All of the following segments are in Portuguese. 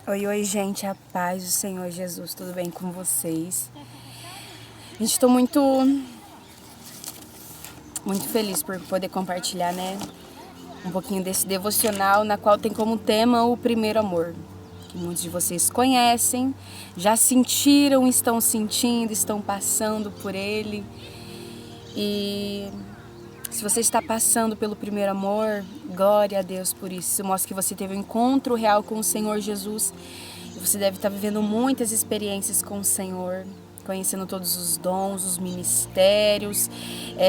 Oi, oi, gente, a paz do Senhor Jesus, tudo bem com vocês? Gente, estou muito feliz por poder compartilhar, né, um pouquinho desse devocional, na qual tem como tema o primeiro amor, que muitos de vocês conhecem, já sentiram, estão sentindo, estão passando por ele. E se você está passando pelo primeiro amor, glória a Deus por isso. Isso mostra que você teve um encontro real com o Senhor Jesus. E você deve estar vivendo muitas experiências com o Senhor, conhecendo todos os dons, os ministérios,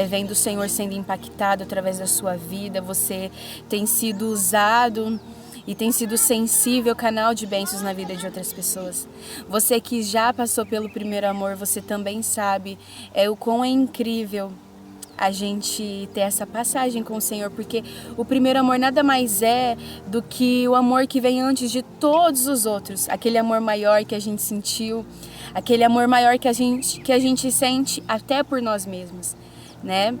vendo o Senhor sendo impactado através da sua vida. Você tem sido usado e tem sido sensível, canal de bênçãos na vida de outras pessoas. Você que já passou pelo primeiro amor, você também sabe o quão é incrível a gente ter essa passagem com o Senhor, porque o primeiro amor nada mais é do que o amor que vem antes de todos os outros, aquele amor maior que a gente sentiu, aquele amor maior que a gente sente até por nós mesmos, né?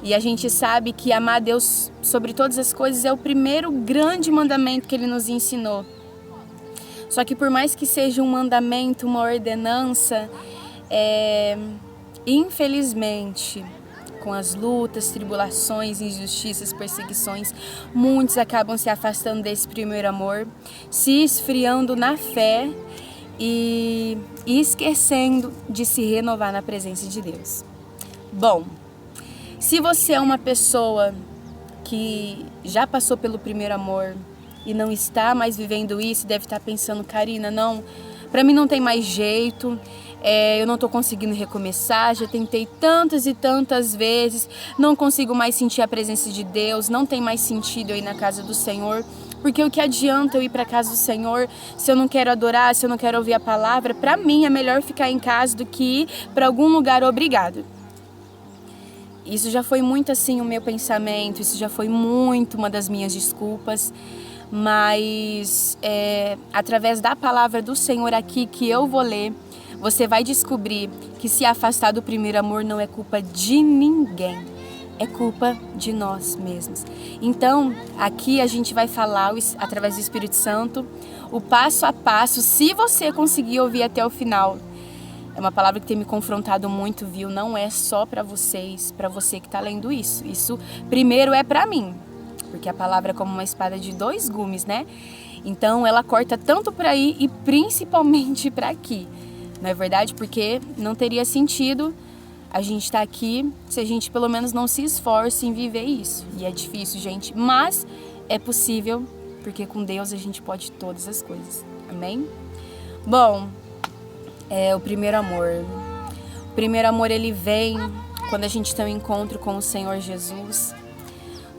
E a gente sabe que amar a Deus sobre todas as coisas é o primeiro grande mandamento que Ele nos ensinou. Só que por mais que seja um mandamento, uma ordenança, infelizmente, com as lutas, tribulações, injustiças, perseguições, muitos acabam se afastando desse primeiro amor, se esfriando na fé e esquecendo de se renovar na presença de Deus. Bom, se você é uma pessoa que já passou pelo primeiro amor e não está mais vivendo isso, deve estar pensando, Karina, não, para mim não tem mais jeito, eu não estou conseguindo recomeçar, já tentei tantas e tantas vezes, não consigo mais sentir a presença de Deus, não tem mais sentido eu ir na casa do Senhor, porque o que adianta eu ir para a casa do Senhor se eu não quero adorar, se eu não quero ouvir a palavra? Para mim é melhor ficar em casa do que ir para algum lugar obrigado. Isso já foi muito assim o meu pensamento, isso já foi muito uma das minhas desculpas, mas através da palavra do Senhor aqui que eu vou ler, você vai descobrir que se afastar do primeiro amor não é culpa de ninguém, é culpa de nós mesmos. Então, aqui a gente vai falar, através do Espírito Santo, o passo a passo, se você conseguir ouvir até o final. É uma palavra que tem me confrontado muito, viu? Não é só para vocês, para você que está lendo isso. Isso primeiro é para mim, porque a palavra é como uma espada de dois gumes, né? Então, ela corta tanto para aí e principalmente para aqui. Não é verdade? Porque não teria sentido a gente estar aqui se a gente pelo menos não se esforce em viver isso. E é difícil, gente, mas é possível, porque com Deus a gente pode todas as coisas. Amém? Bom, o primeiro amor. O primeiro amor, ele vem quando a gente tem um encontro com o Senhor Jesus.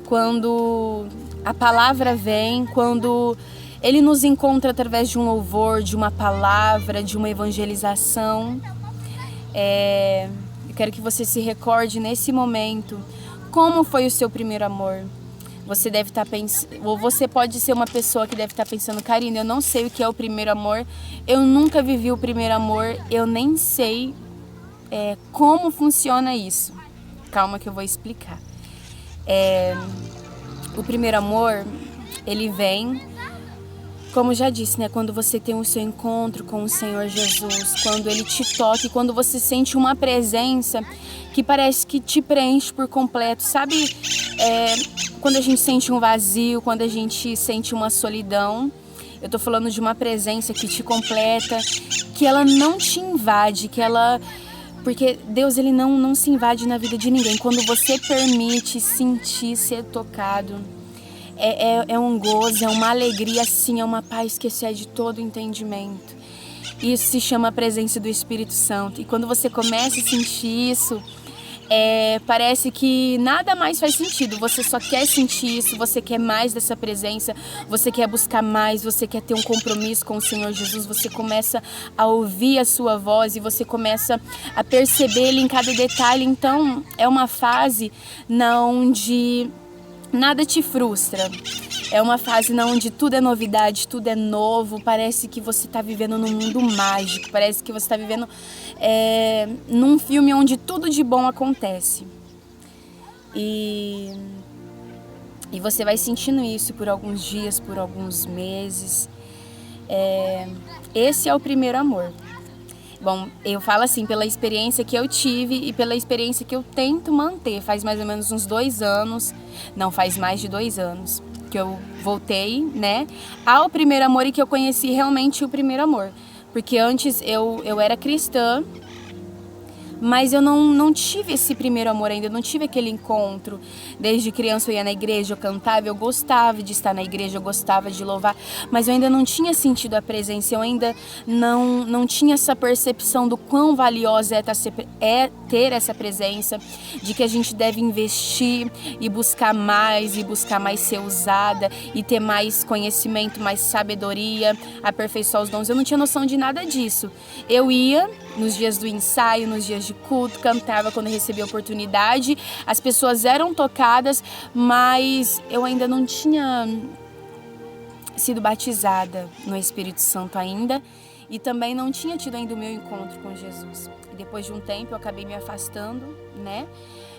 Quando a palavra vem, quando Ele nos encontra através de um louvor, de uma palavra, de uma evangelização. Eu quero que você se recorde nesse momento como foi o seu primeiro amor. Você deve estar pensando, ou você pode ser uma pessoa que deve estar pensando, Karina, eu não sei o que é o primeiro amor, eu nunca vivi o primeiro amor, eu nem sei como funciona isso. Calma que eu vou explicar. O primeiro amor, ele vem, como já disse, né? Quando você tem o seu encontro com o Senhor Jesus, quando Ele te toca, quando você sente uma presença que parece que te preenche por completo, sabe? Quando a gente sente um vazio, quando a gente sente uma solidão, eu tô falando de uma presença que te completa, que ela não te invade, porque Deus, Ele não se invade na vida de ninguém. Quando você permite sentir, ser tocado, é um gozo, é uma alegria, assim, é uma paz que excede todo entendimento. Isso se chama a presença do Espírito Santo. E quando você começa a sentir isso, parece que nada mais faz sentido. Você só quer sentir isso, você quer mais dessa presença, você quer buscar mais, você quer ter um compromisso com o Senhor Jesus. Você começa a ouvir a sua voz e você começa a perceber Ele em cada detalhe. Então, é uma fase onde nada te frustra. É uma fase onde tudo é novidade, tudo é novo. Parece que você está vivendo num mundo mágico. Parece que você está vivendo num filme onde tudo de bom acontece. E você vai sentindo isso por alguns dias, por alguns meses. Esse é o primeiro amor. Bom, eu falo assim, pela experiência que eu tive e pela experiência que eu tento manter. Faz mais ou menos uns 2 anos, não, faz mais de 2 anos, que eu voltei, né, ao primeiro amor e que eu conheci realmente o primeiro amor. Porque antes eu era cristã, mas eu não tive esse primeiro amor ainda, eu não tive aquele encontro. Desde criança eu ia na igreja, eu cantava, eu gostava de estar na igreja, eu gostava de louvar, mas eu ainda não tinha sentido a presença, eu ainda não tinha essa percepção do quão valiosa é ter essa presença, de que a gente deve investir e buscar mais ser usada e ter mais conhecimento, mais sabedoria, aperfeiçoar os dons. Eu não tinha noção de nada disso. Eu ia nos dias do ensaio, nos dias de culto, cantava quando recebia oportunidade, as pessoas eram tocadas, mas eu ainda não tinha sido batizada no Espírito Santo ainda e também não tinha tido ainda o meu encontro com Jesus. E depois de um tempo eu acabei me afastando, né?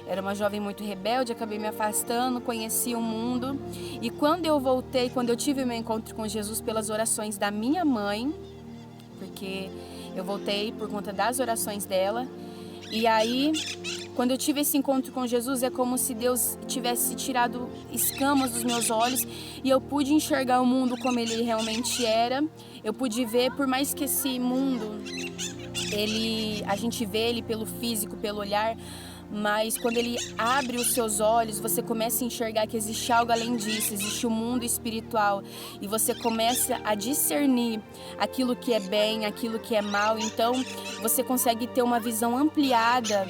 Era uma jovem muito rebelde, acabei me afastando, conheci o mundo e quando eu voltei, quando eu tive o meu encontro com Jesus pelas orações da minha mãe, porque eu voltei por conta das orações dela. E aí, quando eu tive esse encontro com Jesus, é como se Deus tivesse tirado escamas dos meus olhos e eu pude enxergar o mundo como ele realmente era. Eu pude ver, por mais que esse mundo, a gente vê ele pelo físico, pelo olhar, mas quando ele abre os seus olhos, você começa a enxergar que existe algo além disso, existe o mundo espiritual e você começa a discernir aquilo que é bem, aquilo que é mal. Então você consegue ter uma visão ampliada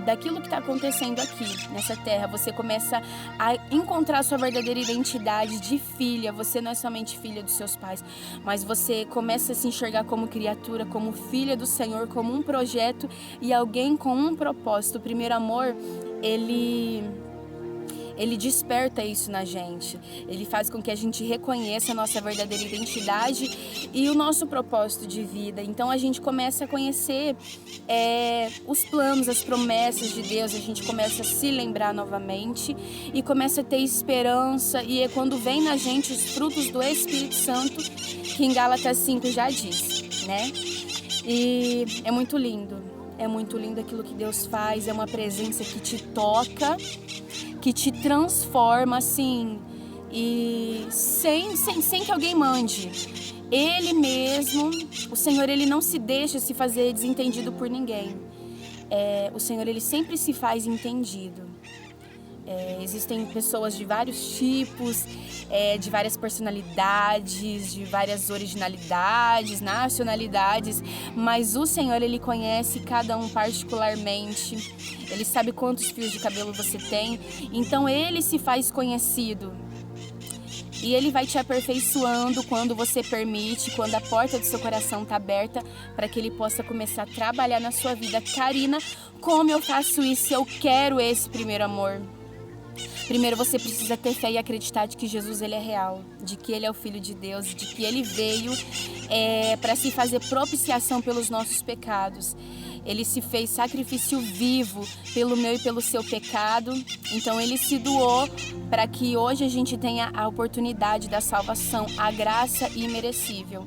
daquilo que está acontecendo aqui nessa terra. Você começa a encontrar a sua verdadeira identidade de filha. Você não é somente filha dos seus pais, mas você começa a se enxergar como criatura, como filha do Senhor, como um projeto e alguém com um propósito. O primeiro amor, ele desperta isso na gente, ele faz com que a gente reconheça a nossa verdadeira identidade e o nosso propósito de vida. Então a gente começa a conhecer os planos, as promessas de Deus, a gente começa a se lembrar novamente e começa a ter esperança, e é quando vem na gente os frutos do Espírito Santo, que em Gálatas 5 já diz, né? E é muito lindo aquilo que Deus faz, é uma presença que te toca, que te transforma, assim, e sem que alguém mande. Ele mesmo, o Senhor, ele não se deixa se fazer desentendido por ninguém. O Senhor, ele sempre se faz entendido. Existem pessoas de vários tipos, de várias personalidades, de várias originalidades, nacionalidades, mas o Senhor, ele conhece cada um particularmente, ele sabe quantos fios de cabelo você tem, então ele se faz conhecido. E ele vai te aperfeiçoando quando você permite, quando a porta do seu coração está aberta para que ele possa começar a trabalhar na sua vida. Karina, como eu faço isso? Eu quero esse primeiro amor. Primeiro você precisa ter fé e acreditar de que Jesus, ele é real, de que ele é o Filho de Deus, de que ele veio para se fazer propiciação pelos nossos pecados. Ele se fez sacrifício vivo pelo meu e pelo seu pecado. Então ele se doou para que hoje a gente tenha a oportunidade da salvação, a graça imerecível.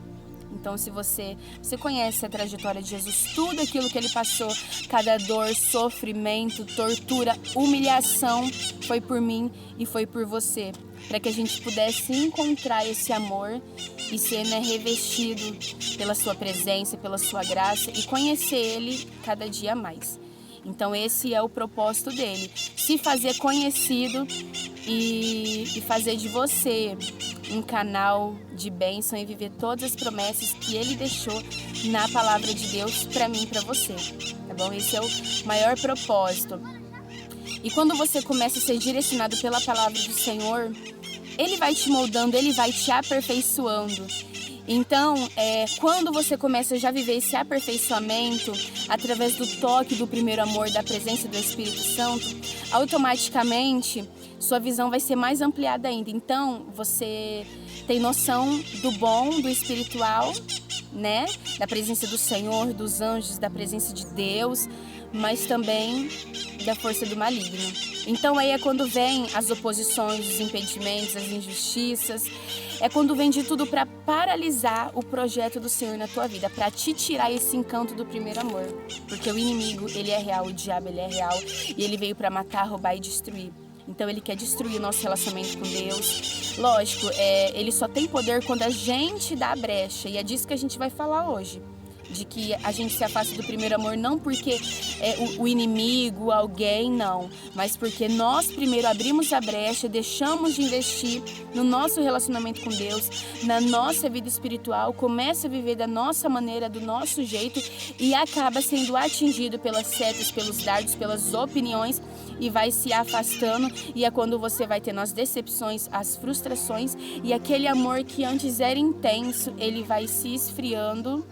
Então, se você conhece a trajetória de Jesus, tudo aquilo que ele passou, cada dor, sofrimento, tortura, humilhação, foi por mim e foi por você, para que a gente pudesse encontrar esse amor e ser, revestido pela sua presença, pela sua graça e conhecer ele cada dia mais. Então esse é o propósito dele, se fazer conhecido e fazer de você um canal de bênção e viver todas as promessas que ele deixou na palavra de Deus para mim e para você, tá bom? Esse é o maior propósito. E quando você começa a ser direcionado pela palavra do Senhor, ele vai te moldando, ele vai te aperfeiçoando. Então, quando você começa já a viver esse aperfeiçoamento, através do toque do primeiro amor, da presença do Espírito Santo, automaticamente sua visão vai ser mais ampliada ainda. Então, você tem noção do bom, do espiritual, né? Da presença do Senhor, dos anjos, da presença de Deus, mas também da força do maligno. Então aí é quando vem as oposições, os impedimentos, as injustiças, é quando vem de tudo para paralisar o projeto do Senhor na tua vida, para te tirar esse encanto do primeiro amor. Porque o inimigo, ele é real, o diabo, ele é real, e ele veio para matar, roubar e destruir. Então ele quer destruir o nosso relacionamento com Deus. Lógico, ele só tem poder quando a gente dá a brecha, e é disso que a gente vai falar hoje. De que a gente se afasta do primeiro amor não porque o inimigo, alguém, não. Mas porque nós primeiro abrimos a brecha, deixamos de investir no nosso relacionamento com Deus, na nossa vida espiritual, começa a viver da nossa maneira, do nosso jeito e acaba sendo atingido pelas setas, pelos dardos, pelas opiniões e vai se afastando. E é quando você vai tendo as decepções, as frustrações e aquele amor que antes era intenso, ele vai se esfriando.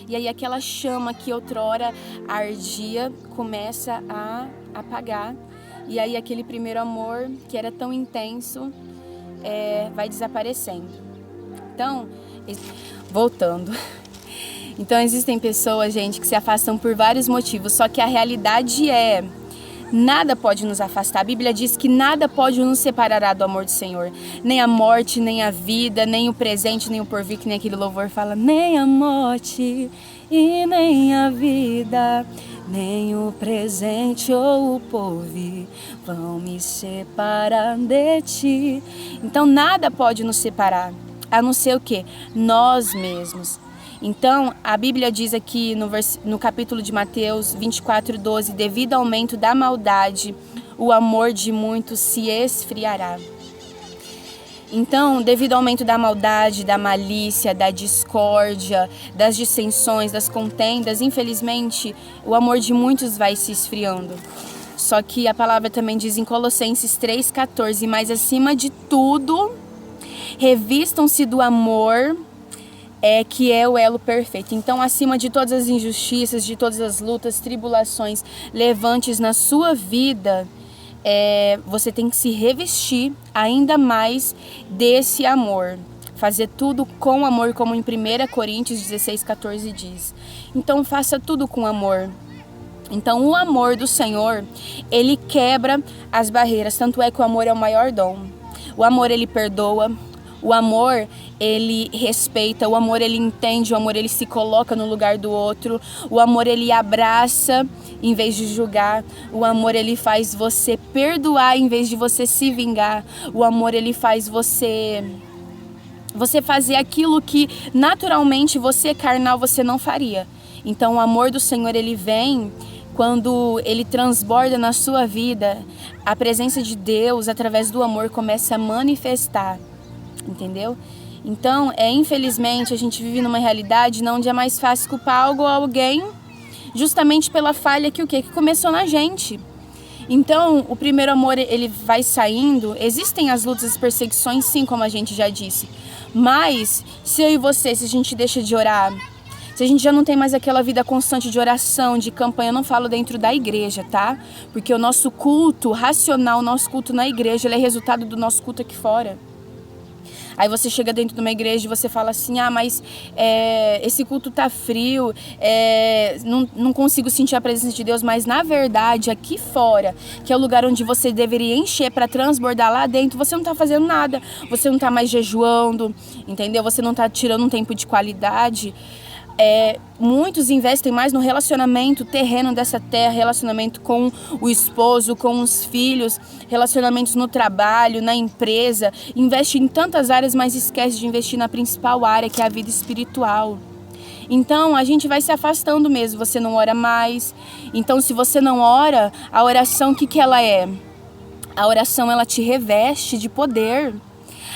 E aí aquela chama que outrora ardia começa a apagar. E aí aquele primeiro amor que era tão intenso vai desaparecendo. Então, voltando. Então existem pessoas, gente, que se afastam por vários motivos. Só que a realidade nada pode nos afastar. A Bíblia diz que nada pode nos separar do amor do Senhor. Nem a morte, nem a vida, nem o presente, nem o porvir, que nem aquele louvor fala. Nem a morte e nem a vida, nem o presente ou o porvir vão me separar de ti. Então nada pode nos separar, a não ser o quê? Nós mesmos. Então, a Bíblia diz aqui no capítulo de Mateus 24:12, devido ao aumento da maldade, o amor de muitos se esfriará. Então, devido ao aumento da maldade, da malícia, da discórdia, das dissensões, das contendas, infelizmente, o amor de muitos vai se esfriando. Só que a palavra também diz em Colossenses 3:14, mas acima de tudo, revistam-se do amor, que é o elo perfeito. Então, acima de todas as injustiças, de todas as lutas, tribulações levantes na sua vida, você tem que se revestir ainda mais desse amor. Fazer tudo com amor, como em 1 Coríntios 16:14 diz. Então, faça tudo com amor. Então, o amor do Senhor, ele quebra as barreiras. Tanto é que o amor é o maior dom. O amor, ele perdoa. O amor, ele respeita, o amor, ele entende, o amor, ele se coloca no lugar do outro. O amor, ele abraça em vez de julgar. O amor, ele faz você perdoar em vez de você se vingar. O amor, ele faz você fazer aquilo que naturalmente você, carnal, você não faria. Então, o amor do Senhor, ele vem quando ele transborda na sua vida. A presença de Deus, através do amor, começa a manifestar. Entendeu? Então, infelizmente, a gente vive numa realidade onde é mais fácil culpar algo ou alguém justamente pela falha que começou na gente. Então, o primeiro amor, ele vai saindo. Existem as lutas, as perseguições, sim, como a gente já disse. Mas, se eu e você, se a gente deixa de orar, se a gente já não tem mais aquela vida constante de oração, de campanha, eu não falo dentro da igreja, tá? Porque o nosso culto racional, o nosso culto na igreja, ele é resultado do nosso culto aqui fora. Aí você chega dentro de uma igreja e você fala assim, mas esse culto tá frio, não consigo sentir a presença de Deus, mas na verdade aqui fora, que é o lugar onde você deveria encher para transbordar lá dentro, você não tá fazendo nada, você não tá mais jejuando, entendeu? Você não tá tirando um tempo de qualidade. Muitos investem mais no relacionamento terreno dessa terra, relacionamento com o esposo, com os filhos, relacionamentos no trabalho, na empresa, investe em tantas áreas, mas esquece de investir na principal área, que é a vida espiritual. Então a gente vai se afastando mesmo, você não ora mais. Então, se você não ora, a oração, o que ela é? A oração, ela te reveste de poder.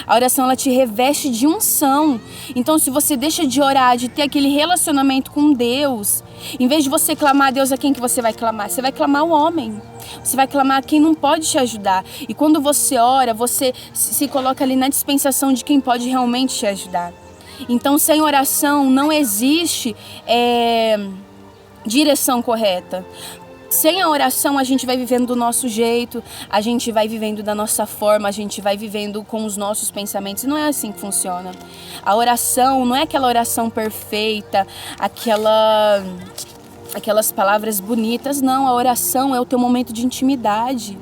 A oração, ela te reveste de unção. Então, se você deixa de orar, de ter aquele relacionamento com Deus, em vez de você clamar a Deus, a quem que você vai clamar? Você vai clamar ao homem. Você vai clamar a quem não pode te ajudar. E quando você ora, você se coloca ali na dispensação de quem pode realmente te ajudar. Então, sem oração, não existe direção correta. Sem a oração, a gente vai vivendo do nosso jeito, a gente vai vivendo da nossa forma, a gente vai vivendo com os nossos pensamentos. E não é assim que funciona. A oração não é aquela oração perfeita, aquelas palavras bonitas. Não, a oração é o teu momento de intimidade.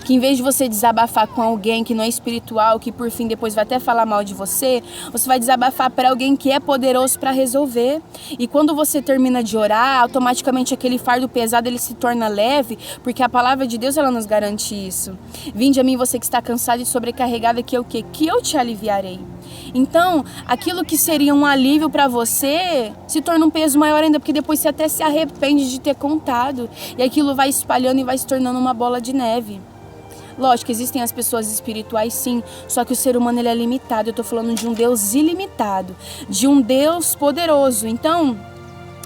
Que em vez de você desabafar com alguém que não é espiritual, que por fim depois vai até falar mal de você, você vai desabafar para alguém que é poderoso para resolver. E quando você termina de orar, automaticamente aquele fardo pesado ele se torna leve, porque a palavra de Deus ela nos garante isso. Vinde a mim você que está cansado e sobrecarregado, que eu te aliviarei. Então, aquilo que seria um alívio para você se torna um peso maior ainda, porque depois você até se arrepende de ter contado. E aquilo vai espalhando e vai se tornando uma bola de neve. Lógico, existem as pessoas espirituais sim, só que o ser humano ele é limitado. Eu tô falando de um Deus ilimitado, de um Deus poderoso. Então,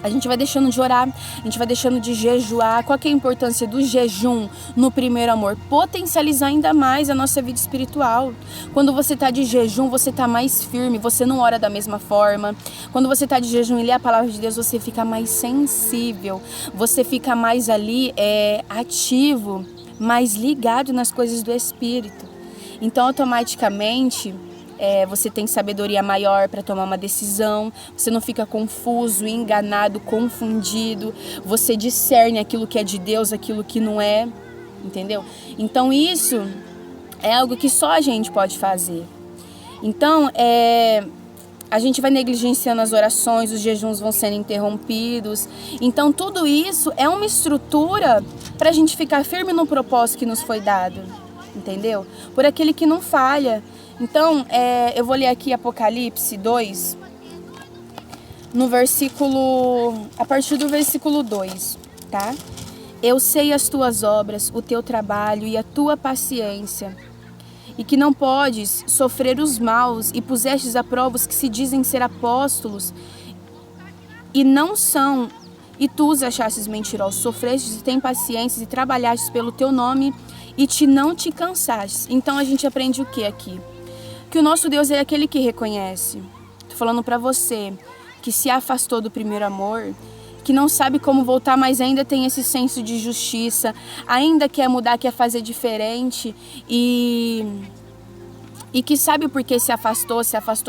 a gente vai deixando de orar, a gente vai deixando de jejuar. Qual que é a importância do jejum no primeiro amor? Potencializar ainda mais a nossa vida espiritual. Quando você está de jejum, você está mais firme, você não ora da mesma forma. Quando você está de jejum e lê a palavra de Deus, você fica mais sensível, você fica mais ali ativo, mais ligado nas coisas do Espírito. Então, automaticamente, você tem sabedoria maior para tomar uma decisão, você não fica confuso, enganado, confundido, você discerne aquilo que é de Deus, aquilo que não é, entendeu? Então isso é algo que só a gente pode fazer. Então, a gente vai negligenciando as orações, os jejuns vão sendo interrompidos. Então tudo isso é uma estrutura para a gente ficar firme no propósito que nos foi dado, entendeu? Por aquele que não falha. Então, eu vou ler aqui Apocalipse 2, a partir do versículo 2, tá? Eu sei as tuas obras, o teu trabalho e a tua paciência, e que não podes sofrer os maus, e pusestes a prova os que se dizem ser apóstolos, e não são, e tu os achastes mentirosos, sofrestes e tem paciência, e trabalhastes pelo teu nome, e não te cansastes. Então a gente aprende o que aqui? Que o nosso Deus é aquele que reconhece. Tô falando para você que se afastou do primeiro amor, que não sabe como voltar, mas ainda tem esse senso de justiça, ainda quer mudar, quer fazer diferente e que sabe por que se afastou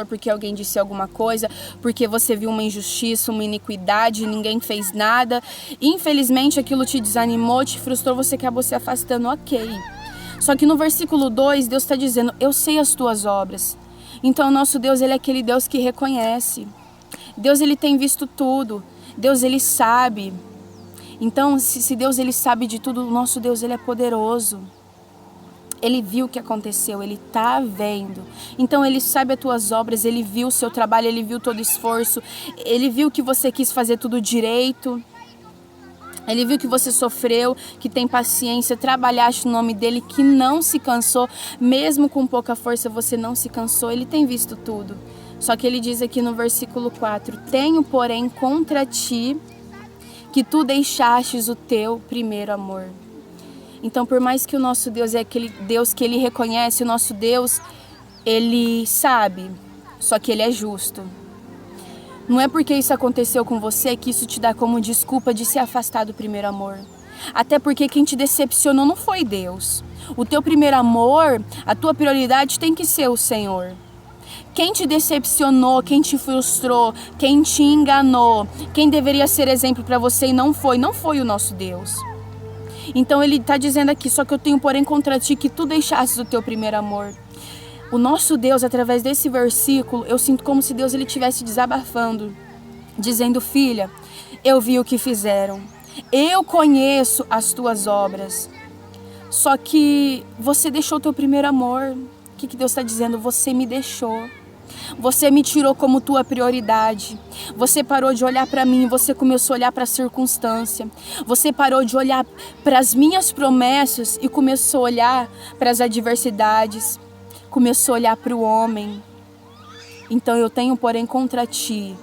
porque alguém disse alguma coisa, porque você viu uma injustiça, uma iniquidade, ninguém fez nada. Infelizmente aquilo te desanimou, te frustrou, você acabou se afastando, ok. Só que no versículo 2, Deus está dizendo, eu sei as tuas obras. Então o nosso Deus, ele é aquele Deus que reconhece. Deus, ele tem visto tudo. Deus, ele sabe. Então, se Deus, ele sabe de tudo, o nosso Deus, ele é poderoso. Ele viu o que aconteceu, ele está vendo. Então, ele sabe as tuas obras, ele viu o seu trabalho, ele viu todo o esforço. Ele viu que você quis fazer tudo direito. Ele viu que você sofreu, que tem paciência, trabalhaste no nome dele, que não se cansou, mesmo com pouca força você não se cansou, ele tem visto tudo. Só que ele diz aqui no versículo 4, tenho porém contra ti que tu deixastes o teu primeiro amor. Então por mais que o nosso Deus é aquele Deus que ele reconhece, o nosso Deus, ele sabe, só que ele é justo. Não é porque isso aconteceu com você que isso te dá como desculpa de se afastar do primeiro amor. Até porque quem te decepcionou não foi Deus. O teu primeiro amor, a tua prioridade tem que ser o Senhor. Quem te decepcionou, quem te frustrou, quem te enganou, quem deveria ser exemplo para você e não foi o nosso Deus. Então ele está dizendo aqui, só que eu tenho porém contra ti que tu deixasses o teu primeiro amor. O nosso Deus, através desse versículo, eu sinto como se Deus ele estivesse desabafando, dizendo, filha, eu vi o que fizeram, eu conheço as tuas obras, só que você deixou o teu primeiro amor. O que Deus está dizendo? Você me deixou, você me tirou como tua prioridade, você parou de olhar para mim, você começou a olhar para a circunstância, você parou de olhar para as minhas promessas e começou a olhar para as adversidades, começou a olhar para o homem. Então eu tenho porém contra ti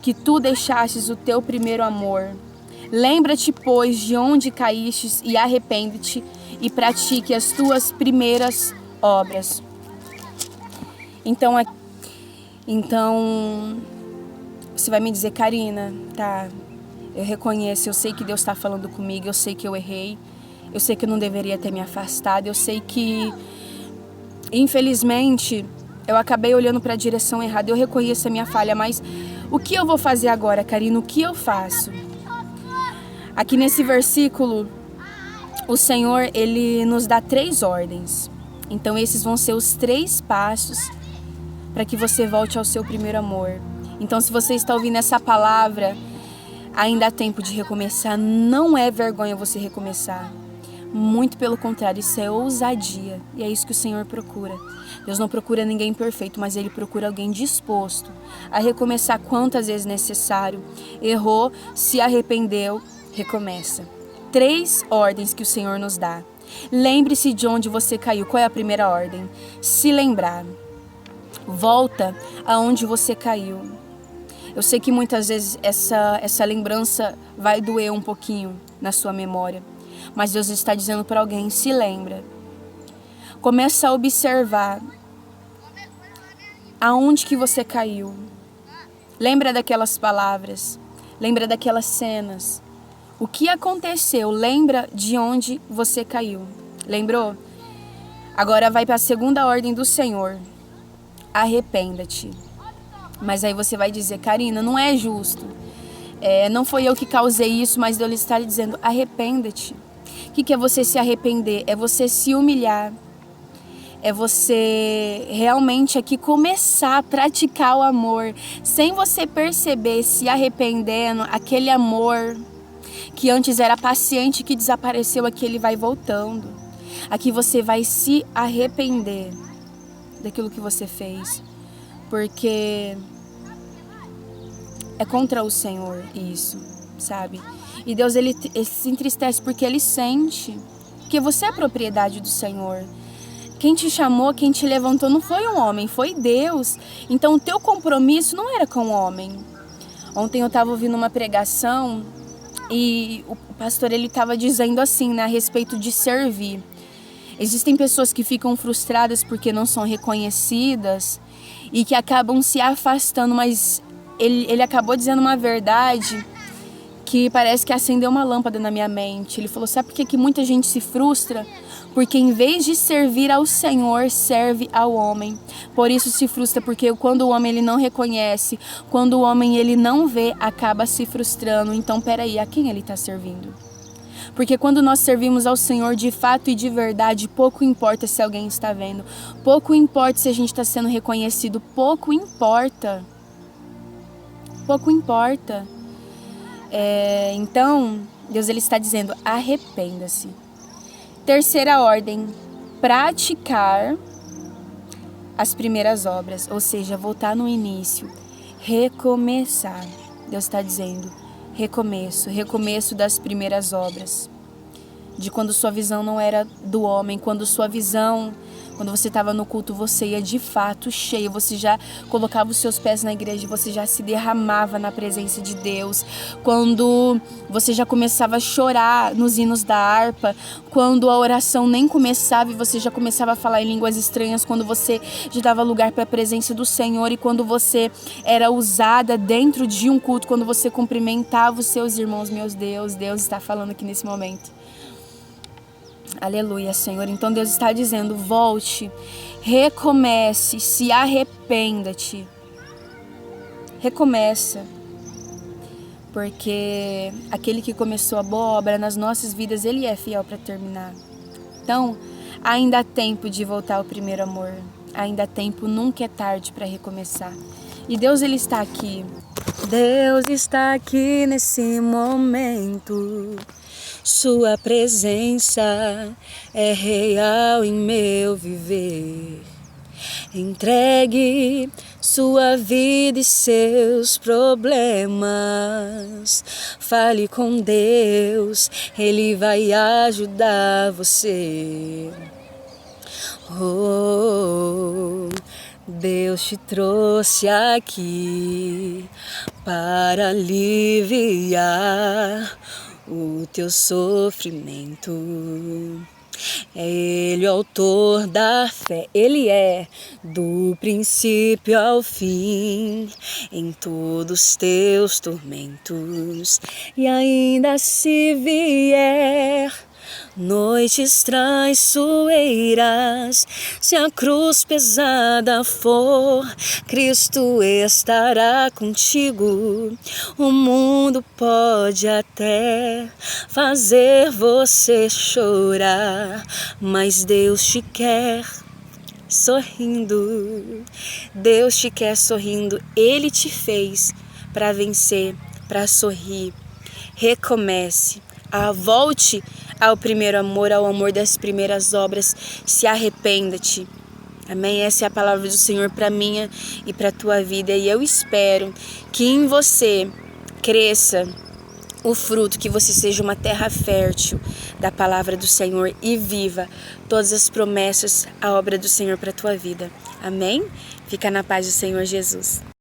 que tu deixastes o teu primeiro amor. Lembra-te, pois, de onde caístes e arrepende-te e pratique as tuas primeiras obras. Então você vai me dizer, Karina, tá, eu reconheço, eu sei que Deus está falando comigo, eu sei que eu errei, eu sei que eu não deveria ter me afastado, eu sei que infelizmente, eu acabei olhando para a direção errada, eu reconheço a minha falha, mas o que eu vou fazer agora, Karina? O que eu faço? Aqui nesse versículo, o Senhor, Ele nos dá 3 ordens. Então esses vão ser os 3 passos para que você volte ao seu primeiro amor. Então se você está ouvindo essa palavra, ainda há tempo de recomeçar. Não é vergonha você recomeçar. Muito pelo contrário, isso é ousadia. E é isso que o Senhor procura. Deus não procura ninguém perfeito, mas Ele procura alguém disposto a recomeçar quantas vezes necessário. Errou, se arrependeu, recomeça. 3 ordens que o Senhor nos dá. Lembre-se de onde você caiu. Qual é a primeira ordem? Se lembrar. Volta aonde você caiu. Eu sei que muitas vezes essa lembrança vai doer um pouquinho na sua memória. Mas Deus está dizendo para alguém, se lembra. Começa a observar aonde que você caiu. Lembra daquelas palavras. Lembra daquelas cenas. O que aconteceu? Lembra de onde você caiu. Lembrou? Agora vai para a segunda ordem do Senhor. Arrependa-te. Mas aí você vai dizer, Karina, não é justo. Não foi eu que causei isso, mas Deus está lhe dizendo, arrependa-te. O que é você se arrepender? É você se humilhar. É você realmente aqui começar a praticar o amor. Sem você perceber, se arrependendo, aquele amor que antes era paciente, que desapareceu, aqui ele vai voltando. Aqui você vai se arrepender daquilo que você fez. Porque é contra o Senhor isso, sabe? E Deus, ele se entristece porque Ele sente. Porque você é propriedade do Senhor. Quem te chamou, quem te levantou não foi um homem, foi Deus. Então o teu compromisso não era com o homem. Ontem eu estava ouvindo uma pregação e o pastor, ele estava dizendo assim, né, a respeito de servir. Existem pessoas que ficam frustradas porque não são reconhecidas e que acabam se afastando, mas ele acabou dizendo uma verdade que parece que acendeu uma lâmpada na minha mente. Ele falou, sabe por que muita gente se frustra? Porque em vez de servir ao Senhor, serve ao homem. Por isso se frustra, porque quando o homem ele não reconhece, quando o homem ele não vê, acaba se frustrando. Então, peraí, a quem ele está servindo? Porque quando nós servimos ao Senhor de fato e de verdade, pouco importa se alguém está vendo, pouco importa se a gente está sendo reconhecido, pouco importa. Pouco importa. Então, Deus ele está dizendo, arrependa-se. Terceira ordem, praticar as primeiras obras, ou seja, voltar no início, recomeçar. Deus está dizendo, recomeço das primeiras obras. De quando sua visão não era do homem, quando você estava no culto, você ia de fato cheio, você já colocava os seus pés na igreja, você já se derramava na presença de Deus, quando você já começava a chorar nos hinos da harpa, quando a oração nem começava e você já começava a falar em línguas estranhas, quando você já dava lugar para a presença do Senhor e quando você era usada dentro de um culto, quando você cumprimentava os seus irmãos, Deus está falando aqui nesse momento. Aleluia, Senhor. Então Deus está dizendo, volte, recomece, se arrependa-te. Recomeça. Porque aquele que começou a boa obra nas nossas vidas, Ele é fiel para terminar. Então, ainda há tempo de voltar ao primeiro amor. Ainda há tempo, nunca é tarde para recomeçar. E Deus, Ele está aqui. Deus está aqui nesse momento. Sua presença é real em meu viver. Entregue sua vida e seus problemas. Fale com Deus, Ele vai ajudar você. Oh, Deus te trouxe aqui para aliviar o teu sofrimento. É Ele o autor da fé, Ele é do princípio ao fim em todos os teus tormentos. E ainda se vier Noites traiçoeiras, se a cruz pesada for, Cristo estará contigo. O mundo pode até fazer você chorar, mas Deus te quer sorrindo. Deus te quer sorrindo. Ele te fez para vencer, para sorrir. Recomece. Volte ao primeiro amor, ao amor das primeiras obras. Se arrependa-te. Amém? Essa é a palavra do Senhor para minha e para a tua vida. E eu espero que em você cresça o fruto, que você seja uma terra fértil da palavra do Senhor e viva todas as promessas, a obra do Senhor para a tua vida. Amém? Fica na paz do Senhor Jesus.